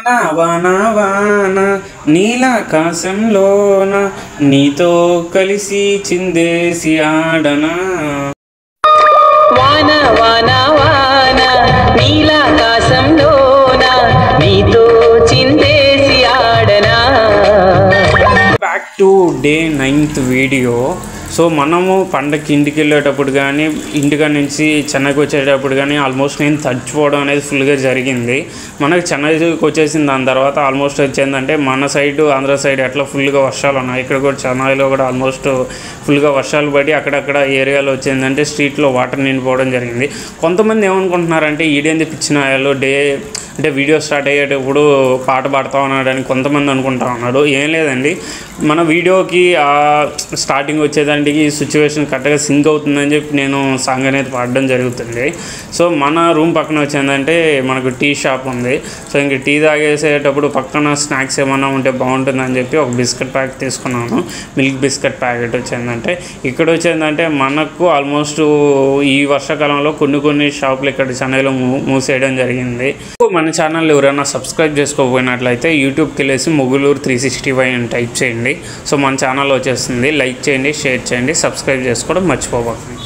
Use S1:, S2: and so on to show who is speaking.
S1: వాన వాన నీలాకాశంలోన నీతో కలిసి చిందేసి ఆడనా
S2: వాన వాన వాన నీలాకాశంలోన నీతో చిందేసి ఆడనా.
S1: Back to day 9th video. So మనము పండగకి ఇంటికి వెళ్ళేటప్పుడు కానీ ఇంటికాడ నుంచి చెన్నైకి వచ్చేటప్పుడు కానీ ఆల్మోస్ట్ నేను తడిచిపోవడం అనేది ఫుల్గా జరిగింది. మనకి చెన్నైకి వచ్చేసిన దాని తర్వాత ఆల్మోస్ట్ వచ్చిందంటే మన సైడ్ ఆంధ్ర సైడ్ ఎట్లా ఫుల్గా వర్షాలు ఉన్నాయి, ఇక్కడ కూడా చెన్నైలో కూడా ఆల్మోస్ట్ ఫుల్గా వర్షాలు పడి అక్కడక్కడ ఏరియాలో వచ్చిందంటే స్ట్రీట్లో వాటర్ నిండిపోవడం జరిగింది. కొంతమంది ఏమనుకుంటున్నారంటే ఈడేంది పిచ్చినాయాలు అంటే వీడియో స్టార్ట్ అయ్యేటప్పుడు పాట పాడుతూ ఉన్నాడని కొంతమంది అనుకుంటా ఉన్నాడు. ఏం లేదండి, మన వీడియోకి స్టార్టింగ్ వచ్చేదానికి సిచ్యువేషన్ కరెక్ట్గా సింక్ అవుతుందని చెప్పి నేను సాంగ్ అనేది పాడడం జరుగుతుంది. సో మన రూమ్ పక్కన వచ్చిందంటే మనకు టీ షాప్ ఉంది. సో ఇంక టీ తాగేసేటప్పుడు పక్కన స్నాక్స్ ఏమన్నా ఉంటే బాగుంటుందని చెప్పి ఒక బిస్కెట్ ప్యాకెట్ తీసుకున్నాను. మిల్క్ బిస్కెట్ ప్యాకెట్ వచ్చిందంటే ఇక్కడ వచ్చిందంటే మనకు ఆల్మోస్ట్ ఈ వర్షాకాలంలో కొన్ని షాపులు ఇక్కడ చెన్నైలో మూసేయడం జరిగింది. మన ఛానల్ ఎవరైనా సబ్స్క్రైబ్ చేసుకోకపోయినట్లయితే యూట్యూబ్కి వెళ్ళేసి ముగులూరు 365 అని టైప్ చేయండి. సో మన ఛానల్ వచ్చేస్తుంది. లైక్ చేయండి, షేర్ చేయండి, సబ్స్క్రైబ్ చేసుకోవడం మర్చిపోకండి.